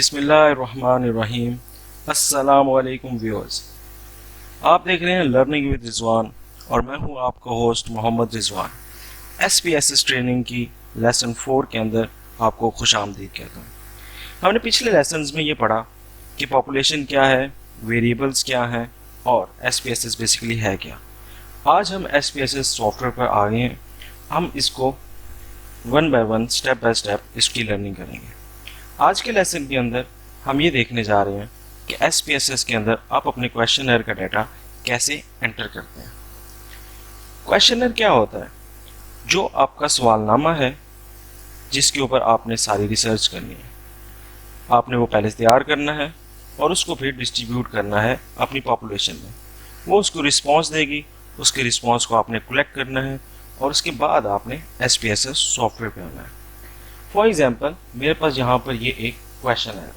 बिस्मिल्लाहिर्रहमानिर्रहीम। अस्सलामुअलैकुम व्यूअर्स, आप देख रहे हैं लर्निंग विद रिजवान और मैं हूं आपका host Mohammad Rizwan. SPSS training की लेसन 4 के अंदर आपको खुश आमदीद कहता हूँ। हमने पिछले लेसन्स में ये पढ़ा कि पॉपुलेशन क्या है, वेरिएबल्स क्या हैं और SPSS बेसिकली है क्या। आज हम SPSS सॉफ्टवेयर पर आ गए हैं। हम इसको one by one, step by step इसकी लर्निंग करेंगे। आज के लेसन के अंदर हम ये देखने जा रहे हैं कि SPSS के अंदर आप अपने क्वेश्चनर का डाटा कैसे एंटर करते हैं। क्वेश्चनर क्या होता है? जो आपका सवालनामा है जिसके ऊपर आपने सारी रिसर्च करनी है, आपने वो पहले तैयार करना है और उसको फिर डिस्ट्रीब्यूट करना है अपनी पॉपुलेशन में। वो उसको रिस्पॉन्स देगी, उसके रिस्पॉन्स को आपने कलेक्ट करना है और उसके बाद आपने SPSS सॉफ्टवेयर पे आना है। फॉर एग्जाम्पल, मेरे पास यहाँ पर ये एक क्वेश्चन है।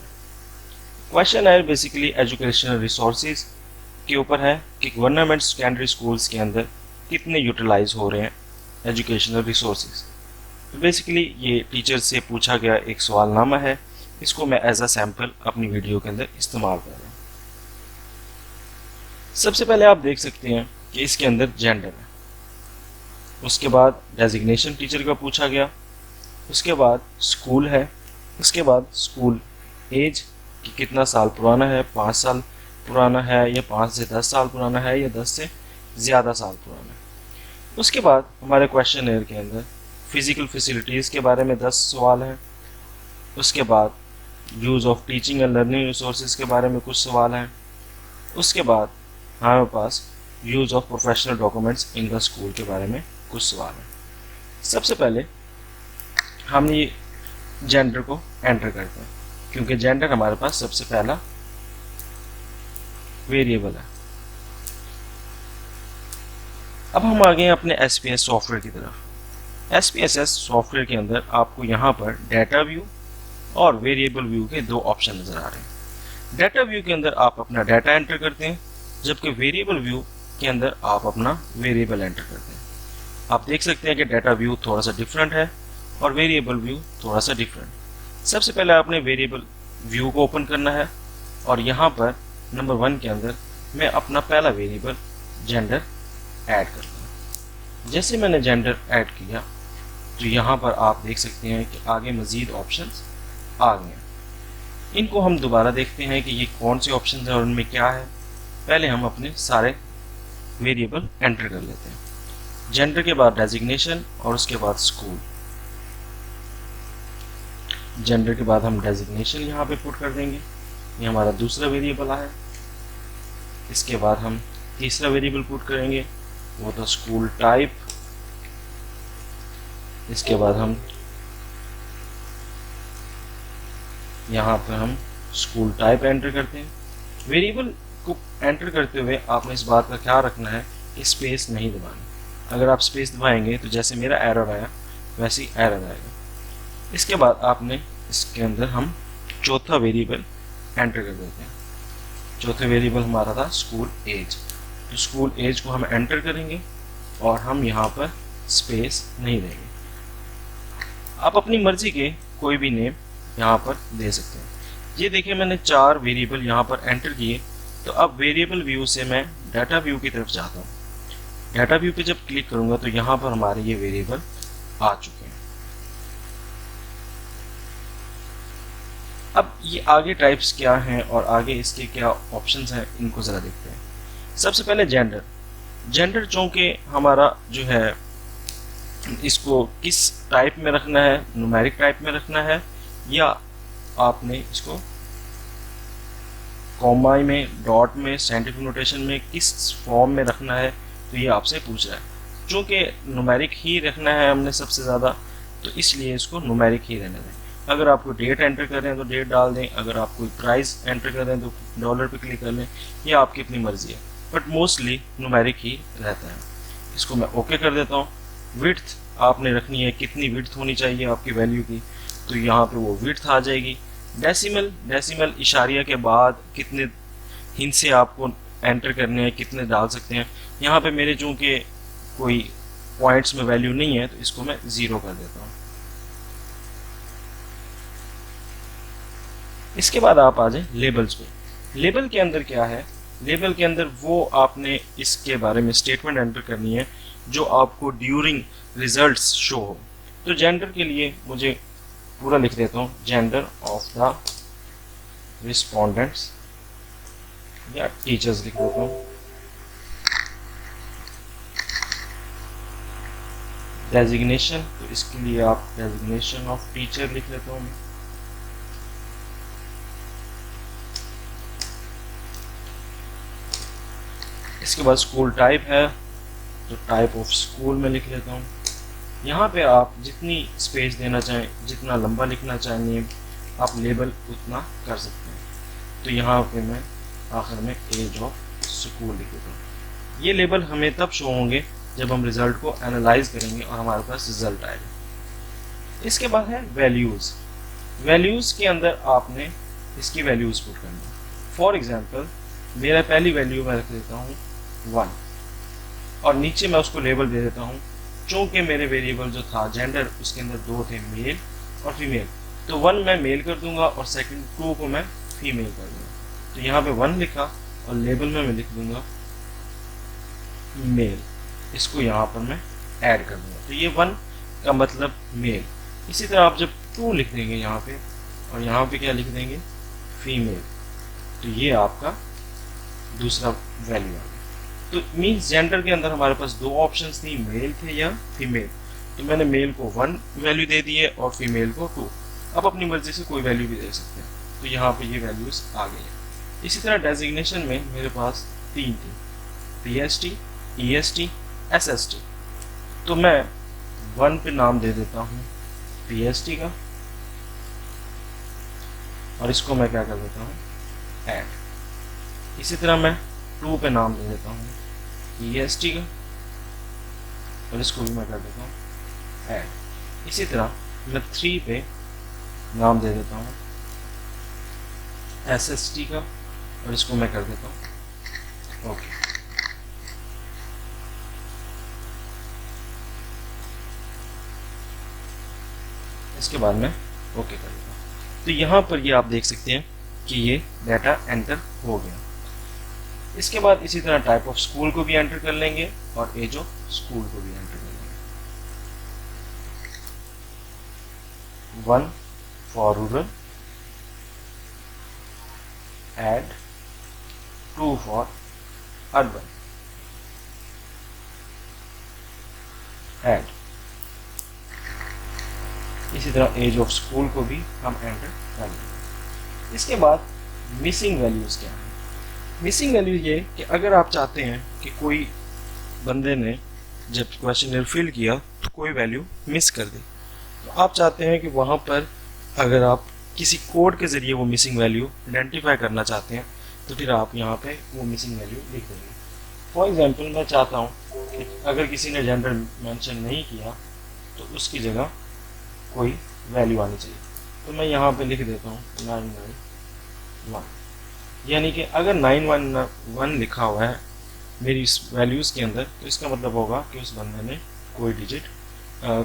क्वेश्चन है बेसिकली एजुकेशनल रिसोर्सेज के ऊपर है कि गवर्नमेंट सेकेंडरी स्कूल्स के अंदर कितने यूटिलाइज हो रहे हैं एजुकेशनल रिसोर्सेज। तो बेसिकली ये टीचर से पूछा गया एक सवालनामा है, इसको मैं एज अ सैम्पल अपनी वीडियो के अंदर इस्तेमाल कर रहा हूँ। सबसे पहले आप देख सकते हैं कि इसके अंदर जेंडर है, उसके बाद डेजिग्नेशन टीचर का पूछा गया, उसके बाद स्कूल है, उसके बाद स्कूल एज कि कितना साल पुराना है, 5 साल पुराना है या 5 से 10 साल पुराना है या 10 से ज़्यादा साल पुराना है। उसके बाद हमारे क्वेश्चनर के अंदर फिज़िकल फैसिलिटीज़ के बारे में 10 सवाल हैं। उसके बाद use of teaching and learning resources के बारे में कुछ सवाल हैं। उसके बाद हमारे पास use of professional documents in the school के बारे में कुछ सवाल हैं। सबसे पहले हम ये जेंडर को एंटर करते हैं क्योंकि जेंडर हमारे पास सबसे पहला वेरिएबल है। अब हम आ गए हैं अपने SPSS सॉफ्टवेयर की तरफ। SPSS सॉफ्टवेयर के अंदर आपको यहाँ पर डाटा व्यू और वेरिएबल व्यू के 2 ऑप्शन नज़र आ रहे हैं। डाटा व्यू के अंदर आप अपना डाटा एंटर करते हैं, जबकि वेरिएबल व्यू के अंदर आप अपना वेरिएबल एंटर करते हैं। आप देख सकते हैं कि डाटा व्यू थोड़ा सा डिफरेंट है और वेरिएबल व्यू थोड़ा सा डिफरेंट। सबसे पहले आपने वेरिएबल व्यू को ओपन करना है और यहाँ पर नंबर 1 के अंदर मैं अपना पहला वेरिएबल जेंडर ऐड करता हूँ। जैसे मैंने जेंडर ऐड किया तो यहाँ पर आप देख सकते हैं कि आगे मज़ीद ऑप्शंस आ गए हैं। इनको हम दोबारा देखते हैं कि ये कौन से ऑप्शन हैं और उनमें क्या है। पहले हम अपने सारे वेरिएबल एंटर कर लेते हैं। जेंडर के बाद डेजिग्नेशन और उसके बाद स्कूल। जेंडर के बाद हम डेजिग्नेशन यहाँ पे पुट कर देंगे, ये हमारा दूसरा वेरिएबल है। इसके बाद हम तीसरा वेरिएबल पुट करेंगे, वो था स्कूल टाइप। इसके बाद हम यहाँ पर हम स्कूल टाइप एंटर करते हैं। वेरिएबल को एंटर करते हुए आपने इस बात का ख्याल रखना है कि स्पेस नहीं दबानी। अगर आप स्पेस दबाएंगे तो जैसे मेरा एरर आया वैसे ही एरर आएगा। इसके बाद आपने इसके अंदर हम चौथा वेरिएबल एंटर कर देते हैं। चौथा वेरिएबल हमारा था स्कूल एज। तो स्कूल एज को हम एंटर करेंगे और हम यहाँ पर स्पेस नहीं देंगे। आप अपनी मर्जी के कोई भी नेम यहाँ पर दे सकते हैं। ये देखिए मैंने 4 वेरिएबल यहाँ पर एंटर किए। तो अब वेरिएबल व्यू से मैं डाटा व्यू की तरफ जाता हूँ। डाटा व्यू पे जब क्लिक करूँगा तो यहाँ पर हमारे ये वेरिएबल आ चुके हैं। अब ये आगे टाइप्स क्या हैं और आगे इसके क्या ऑप्शंस हैं, इनको ज़रा देखते हैं। सबसे पहले जेंडर। जेंडर चूँकि हमारा जो है इसको किस टाइप में रखना है, न्यूमेरिक टाइप में रखना है या आपने इसको कॉमा में, डॉट में, साइंटिफिक नोटेशन में किस फॉर्म में रखना है, तो ये आपसे पूछ रहा है। चूँकि न्यूमेरिक ही रखना है हमने सबसे ज़्यादा, तो इसलिए इसको न्यूमेरिक ही रहने दें। अगर आपको डेट एंटर कर रहे हैं तो डेट डाल दें, अगर आप कोई प्राइस एंटर कर रहे हैं तो डॉलर पे क्लिक कर लें, ये आपकी अपनी मर्जी है, बट मोस्टली न्यूमेरिक ही रहता है। इसको मैं ओके कर देता हूँ। विड्थ आपने रखनी है, कितनी विड्थ होनी चाहिए आपकी वैल्यू की, तो यहाँ पे वो विड्थ आ जाएगी। डेसिमल इशारिया के बाद कितने हिस्से आपको एंटर करने हैं, कितने डाल सकते हैं। यहाँ पे मेरे चूँकि कोई पॉइंट्स में वैल्यू नहीं है तो इसको मैं 0 कर देता हूँ। इसके बाद आप आ जाए लेबल्स पे। लेबल के अंदर क्या है, लेबल के अंदर वो आपने इसके बारे में स्टेटमेंट एंटर करनी है जो आपको ड्यूरिंग रिजल्ट्स शो हो। तो जेंडर के लिए मुझे पूरा लिख देता हूँ, जेंडर ऑफ द रिस्पोंडेंट्स या टीचर्स लिख देता हूँ। डेजिग्नेशन, तो इसके लिए आप डेजिग्नेशन ऑफ टीचर लिख लेता हूँ। इसके बाद स्कूल टाइप है तो टाइप ऑफ स्कूल में लिख लेता हूँ। यहाँ पे आप जितनी स्पेस देना चाहें, जितना लंबा लिखना चाहेंगे आप लेबल उतना कर सकते हैं। तो यहाँ पे मैं आखिर में एज ऑफ स्कूल लिख देता हूँ। ये लेबल हमें तब शो होंगे जब हम रिजल्ट को एनालाइज करेंगे और हमारे पास रिजल्ट आएगा। इसके बाद है वैल्यूज़। वैल्यूज़ के अंदर आपने इसकी वैल्यूज़ पुट करनी है। फॉर एग्जांपल मेरा पहली वैल्यू मैं रख देता हूँ 1 और नीचे मैं उसको लेबल दे देता हूँ। चूँकि मेरे वेरिएबल जो था जेंडर उसके अंदर 2 थे, मेल और फीमेल, तो 1 मैं मेल कर दूंगा और सेकंड 2 को मैं फीमेल कर दूंगा। तो यहाँ पे 1 लिखा और लेबल में मैं लिख दूंगा मेल, इसको यहाँ पर मैं ऐड कर दूंगा। तो ये 1 का मतलब मेल। इसी तरह आप जब 2 लिख देंगे यहाँ पे और यहाँ पे क्या लिख देंगे फीमेल, तो ये आपका दूसरा वैल्यू आ गया। तो मीन्स जेंडर के अंदर हमारे पास 2 ऑप्शंस थी, मेल थे या फीमेल। तो मैंने मेल को 1 वैल्यू दे दी है और फीमेल को 2। अब अपनी मर्जी से कोई वैल्यू भी दे सकते हैं। तो यहाँ पे ये वैल्यूज आ गई है। इसी तरह डेजिग्नेशन में मेरे पास 3 थी, PST, EST, SST। तो मैं 1 पे नाम दे देता हूँ PST का और इसको मैं क्या कर देता हूँ ऐड। इसी तरह मैं 2 पे नाम दे देता हूँ EST का और इसको भी मैं कर देता हूँ ऐड। इसी तरह मैं 3 पे नाम दे देता हूँ SST का और इसको मैं कर देता हूँ ओके। इसके बाद मैं ओके कर देता हूँ। तो यहाँ पर ये आप देख सकते हैं कि ये डाटा एंटर हो गया। इसके बाद इसी तरह टाइप ऑफ स्कूल को भी एंटर कर लेंगे और एज ऑफ स्कूल को भी एंटर कर लेंगे। 1 for rural, add 2 for urban, add. इसी तरह एज ऑफ स्कूल को भी हम एंटर कर लेंगे। इसके बाद मिसिंग वैल्यूज क्या है? मिसिंग वैल्यू ये कि अगर आप चाहते हैं कि कोई बंदे ने जब क्वेश्चनर फिल किया तो कोई वैल्यू मिस कर दी, तो आप चाहते हैं कि वहाँ पर अगर आप किसी कोड के ज़रिए वो मिसिंग वैल्यू आइडेंटिफाई करना चाहते हैं तो फिर आप यहाँ पे वो मिसिंग वैल्यू लिख देंगे। फॉर एग्जांपल मैं चाहता हूँ कि अगर किसी ने जेंडर मेंशन नहीं किया तो उसकी जगह कोई वैल्यू आनी चाहिए, तो मैं यहाँ पे लिख देता हूँ 991, यानी कि अगर 911 लिखा हुआ है मेरी इस वैल्यूज़ के अंदर तो इसका मतलब होगा कि उस बंदे ने कोई डिजिट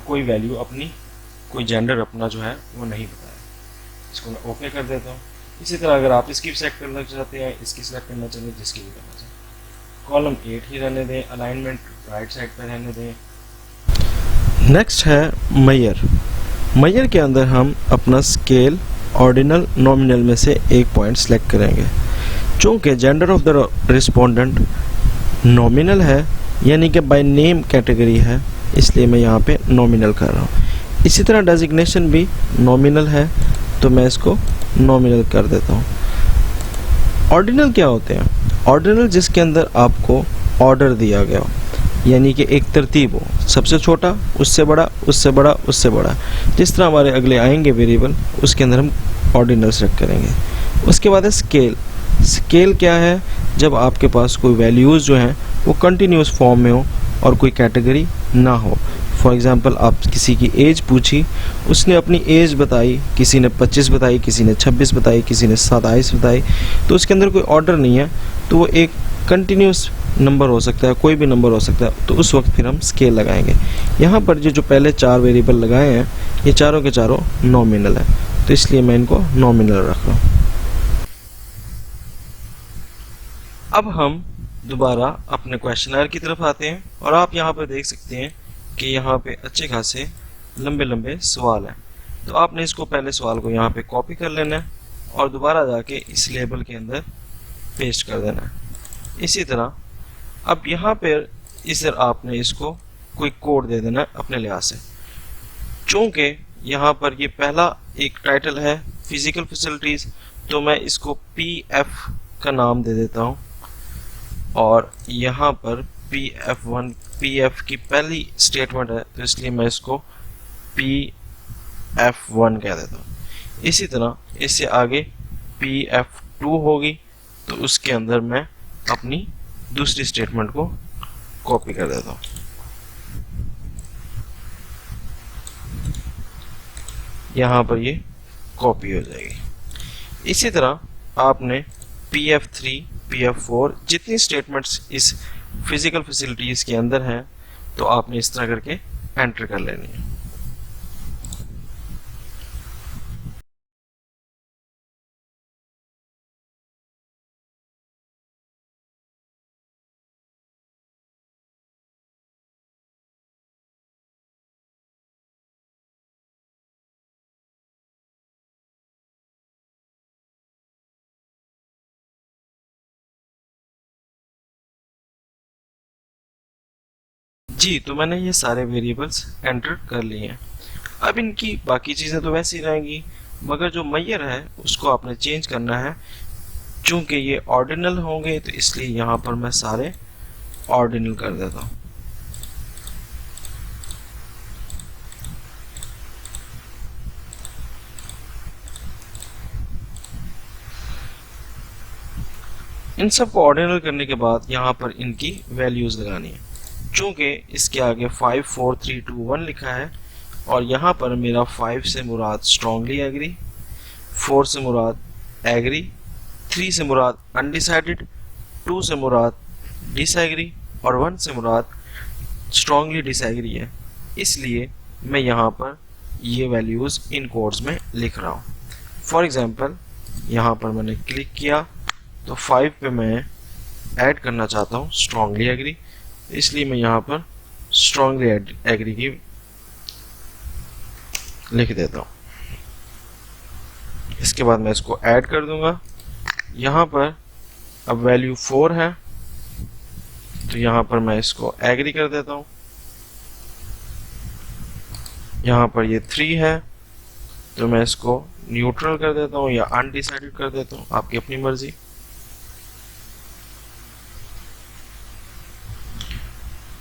कोई वैल्यू अपनी कोई जेंडर अपना जो है वो नहीं बताया। इसको मैं ओके कर देता हूँ। इसी तरह अगर आप इसकी सेलेक्ट करना चाहते हैं, इसकी सेलेक्ट करना चाहते हैं, जिसकी भी करना चाहते हैं, कॉलम 8 ही रहने दें, अलाइनमेंट राइट साइड पर रहने दें। नेक्स्ट है मेजर। मेजर के अंदर हम अपना स्केल ऑर्डिनल नॉमिनल में से एक पॉइंट सेलेक्ट करेंगे। चूँकि gender of the respondent nominal है यानी कि बाय नेम कैटेगरी है, इसलिए मैं यहाँ पे नॉमिनल कर रहा हूँ। इसी तरह डेजिग्नेशन भी नॉमिनल है तो मैं इसको नॉमिनल कर देता हूँ। ऑर्डिनल क्या होते हैं? ऑर्डिनल जिसके अंदर आपको ऑर्डर दिया गया हो, यानी कि एक तरतीब हो, सबसे छोटा उससे बड़ा, उससे बड़ा, उससे बड़ा। जिस तरह हमारे अगले आएंगे वेरिएबल उसके अंदर हम ऑर्डिनल सेलेक्ट करेंगे। उसके बाद है स्केल। स्केल क्या है? जब आपके पास कोई वैल्यूज़ जो हैं वो कंटिन्यूस फॉर्म में हो और कोई कैटेगरी ना हो। फॉर एग्ज़ाम्पल आप किसी की एज पूछी, उसने अपनी एज बताई, किसी ने 25 बताई, किसी ने 26 बताई, किसी ने 27 बताई, तो उसके अंदर कोई ऑर्डर नहीं है, तो वो एक कंटिन्यूस नंबर हो सकता है, कोई भी नंबर हो सकता है, तो उस वक्त फिर हम स्केल लगाएंगे। यहाँ पर जो पहले 4 वेरिएबल लगाए हैं ये चारों के चारों नॉमिनल है, तो इसलिए मैं इनको नॉमिनल रख रहा हूँ। अब हम दोबारा अपने क्वेश्चनर की तरफ आते हैं और आप यहाँ पर देख सकते हैं कि यहाँ पे अच्छे खासे लंबे लंबे सवाल हैं। तो आपने इसको पहले सवाल को यहाँ पे कॉपी कर लेना है और दोबारा जाके इस लेबल के अंदर पेस्ट कर देना है। इसी तरह अब यहाँ पर इधर आपने इसको कोई कोड दे देना है अपने लिहाज से। चूँकि यहाँ पर ये पहला एक टाइटल है फिजिकल फैसिलिटीज़, तो मैं इसको PF का नाम दे देता हूँ और यहाँ पर PF1 PF की पहली स्टेटमेंट है तो इसलिए मैं इसको PF1 कह देता हूँ। इसी तरह इससे आगे PF2 होगी तो उसके अंदर मैं अपनी दूसरी स्टेटमेंट को कॉपी कर देता हूँ। यहाँ पर ये कॉपी हो जाएगी। इसी तरह आपने PF3 PF4 जितनी स्टेटमेंट्स इस फिजिकल फैसिलिटीज़ के अंदर हैं तो आपने इस तरह करके एंटर कर लेनी है। जी, तो मैंने ये सारे वेरिएबल्स एंटर कर लिए हैं। अब इनकी बाकी चीज़ें तो वैसे ही रहेंगी, मगर जो मैयर है उसको आपने चेंज करना है। चूँकि ये ऑर्डिनल होंगे तो इसलिए यहाँ पर मैं सारे ऑर्डिनल कर देता हूँ। इन सबको ऑर्डिनल करने के बाद यहाँ पर इनकी वैल्यूज़ लगानी है। चूँकि इसके आगे 5 4 3 2 1 लिखा है और यहाँ पर मेरा 5 से मुराद स्ट्रांगली एग्री, 4 से मुराद एग्री, 3 से मुराद अनडिसाइडेड, 2 से मुराद डिसएग्री और 1 से मुराद स्ट्रांगली डिसएग्री है। इसलिए मैं यहाँ पर ये वैल्यूज़ इन कोड्स में लिख रहा हूँ। फॉर एग्जांपल यहाँ पर मैंने क्लिक किया तो 5 पे मैं ऐड करना चाहता हूँ स्ट्रांगली एग्री, इसलिए मैं यहाँ पर स्ट्रांगली एग्री की लिख देता हूँ। इसके बाद मैं इसको ऐड कर दूंगा। यहाँ पर अब वैल्यू 4 है तो यहाँ पर मैं इसको एग्री कर देता हूँ। यहाँ पर ये 3 है तो मैं इसको न्यूट्रल कर देता हूँ या अनडिसाइडेड कर देता हूँ, आपकी अपनी मर्जी।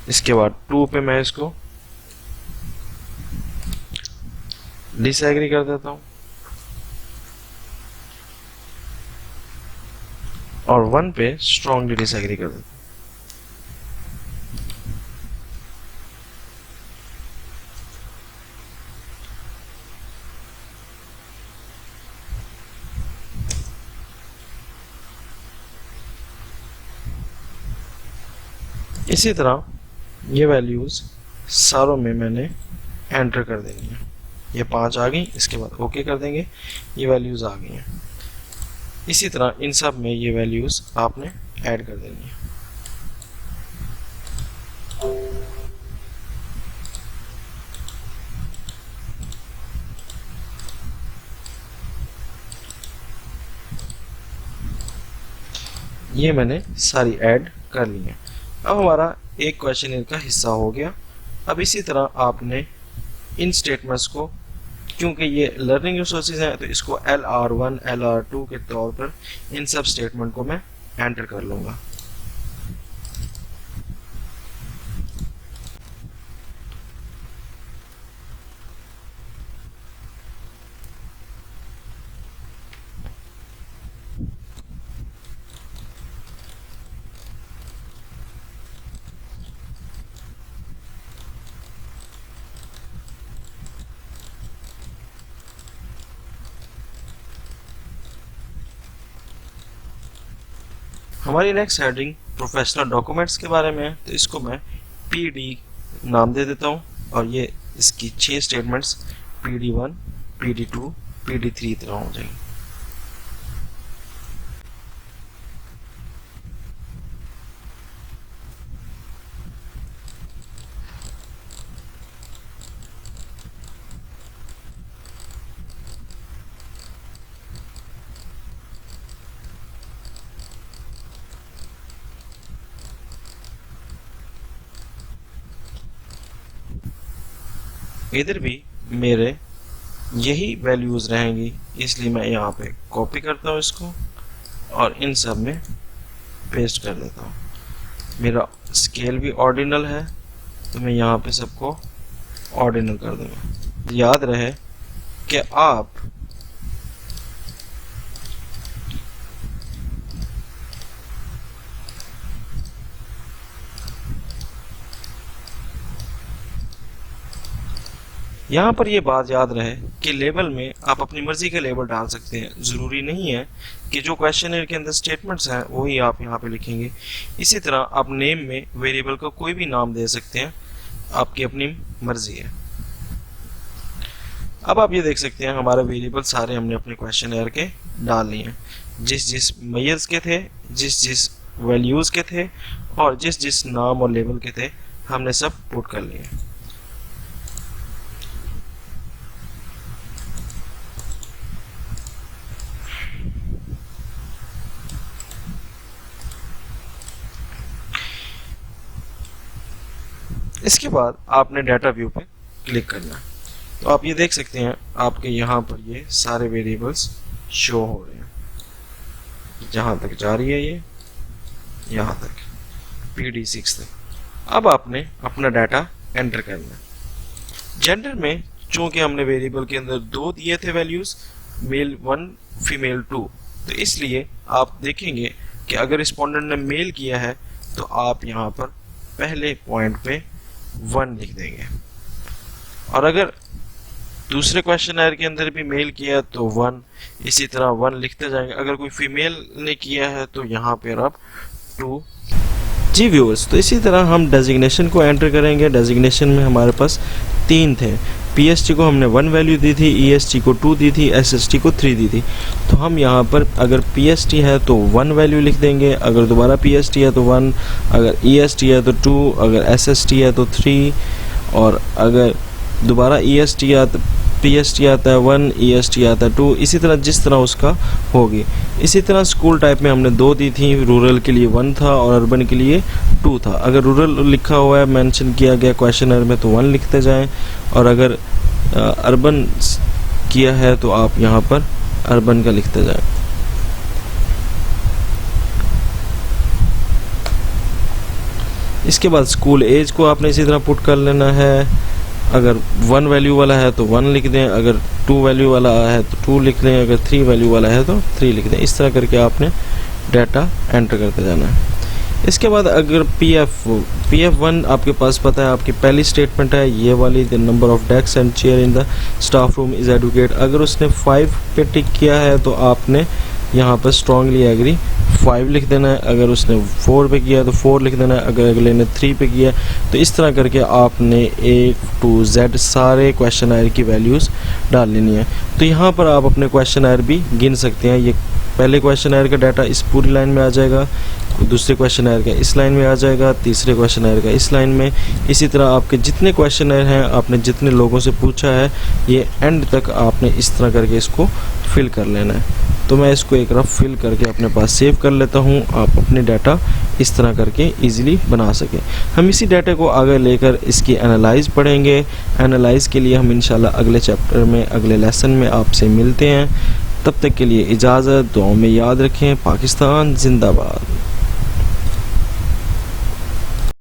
इसके बाद 2 पे मैं इसको डिसएग्री कर देता हूँ और 1 पे स्ट्रांगली डिसएग्री कर देता हूँ। इसी तरह ये वैल्यूज़ सारों में मैंने एंटर कर देनी है। ये 5 आ गई, इसके बाद ओके कर देंगे, ये वैल्यूज़ आ गई हैं। इसी तरह इन सब में ये वैल्यूज़ आपने ऐड कर देनी है। ये मैंने सारी ऐड कर ली है। अब हमारा एक क्वेश्चन का हिस्सा हो गया। अब इसी तरह आपने इन स्टेटमेंट्स को, क्योंकि ये लर्निंग रिसोर्सेज हैं तो इसको LR1 LR2 के तौर पर इन सब स्टेटमेंट को मैं एंटर कर लूँगा। हमारी नेक्स्ट हेडिंग प्रोफेशनल डॉक्यूमेंट्स के बारे में है, तो इसको मैं PD नाम दे देता हूँ और ये इसकी 6 स्टेटमेंट्स PD1 PD2 PD3 तरह हो जाएंगी। इधर भी मेरे यही वैल्यूज़ रहेंगी, इसलिए मैं यहाँ पे कॉपी करता हूँ इसको और इन सब में पेस्ट कर देता हूँ। मेरा स्केल भी ऑर्डिनल है तो मैं यहाँ पे सबको ऑर्डिनल कर दूंगा। याद रहे कि आप यहाँ पर ये बात याद रहे कि लेबल में आप अपनी मर्जी के लेबल डाल सकते हैं। ज़रूरी नहीं है कि जो क्वेश्चनर के अंदर स्टेटमेंट्स हैं वही आप यहाँ पे लिखेंगे। इसी तरह आप नेम में वेरिएबल का कोई भी नाम दे सकते हैं, आपकी अपनी मर्जी है। अब आप ये देख सकते हैं हमारे वेरिएबल सारे हमने अपने क्वेश्चनर के डाल लिए हैं, जिस जिस मेयर्स के थे, जिस जिस वैल्यूज़ के थे और जिस जिस नाम और लेबल के थे हमने सब पुट कर लिए। इसके बाद आपने डाटा व्यू पे क्लिक करना है, तो आप ये देख सकते हैं आपके यहाँ पर ये सारे वेरिएबल्स शो हो रहे हैं। जहाँ तक जा रही है ये यहाँ तक PD6 तक। अब आपने अपना डाटा एंटर करना है। जेंडर में चूंकि हमने वेरिएबल के अंदर 2 दिए थे वैल्यूज, मेल 1 फीमेल 2, तो इसलिए आप देखेंगे कि अगर रिस्पोंडेंट ने मेल किया है तो आप यहाँ पर पहले पॉइंट पे 1 लिख देंगे, और अगर दूसरे क्वेश्चनर के अंदर भी मेल किया तो 1, इसी तरह 1 लिखते जाएंगे। अगर कोई फीमेल ने किया है तो यहाँ पर आप 2। जी व्यूअर्स, तो इसी तरह हम डेजिग्नेशन को एंटर करेंगे। डेजिग्नेशन में हमारे पास 3 थे। PST को हमने 1 वैल्यू दी थी, EST को 2 दी थी, SST को 3 दी थी। तो हम यहाँ पर अगर PST है तो 1 वैल्यू लिख देंगे, अगर दोबारा PST है तो 1, अगर EST है तो 2, अगर SST है तो 3, और अगर दोबारा PST आता है 1, EST आता है 2, इसी तरह जिस तरह उसका होगी। इसी तरह स्कूल टाइप में हमने 2 दी थी, रूरल के लिए 1 था और अर्बन के लिए 2 था। अगर रूरल लिखा हुआ है, मेंशन किया गया क्वेश्चनर में, तो 1 लिखते जाएं, और अगर अर्बन किया है तो आप यहाँ पर अर्बन का लिखते जाएं। इसके बाद स्कूल एज को आपने इसी तरह पुट कर लेना है। अगर 1 वैल्यू वाला है तो 1 लिख दें, अगर 2 वैल्यू वाला है तो 2 लिख दें, अगर 3 वैल्यू वाला है तो 3 लिख दें। इस तरह करके आपने डाटा एंटर करते जाना है। इसके बाद अगर PF1 आपके पास पता है, आपकी पहली स्टेटमेंट है ये वाली, the number of desk and chair in the staff room is adequate. अगर उसने 5 पे टिक किया है तो आपने यहाँ पर स्ट्रांगली एग्री 5 लिख देना है। अगर उसने 4 पे किया तो 4 लिख देना है। अगर अगले ने 3 पे किया, तो इस तरह करके आपने A to Z सारे क्वेश्चनर की वैल्यूज़ डाल लेनी है। तो यहाँ पर आप अपने क्वेश्चनर भी गिन सकते हैं। ये पहले क्वेश्चनर का डाटा इस पूरी लाइन में आ जाएगा, दूसरे क्वेश्चनर का इस लाइन में आ जाएगा, तीसरे क्वेश्चनर का इस लाइन में। इसी तरह आपके जितने क्वेश्चनर हैं, आपने जितने लोगों से पूछा है, ये एंड तक आपने इस तरह करके इसको फिल कर लेना है। तो मैं इसको एक रफ फिल करके अपने पास सेव कर लेता हूँ, आप अपने डाटा इस तरह करके इजीली बना सकें। हम इसी डाटा को आगे लेकर इसकी एनालाइज पढ़ेंगे। एनालाइज के लिए हम इंशाल्लाह अगले चैप्टर में, अगले लेसन में आपसे मिलते हैं। तब तक के लिए इजाज़त, दुआओं में याद रखें। पाकिस्तान जिंदाबाद।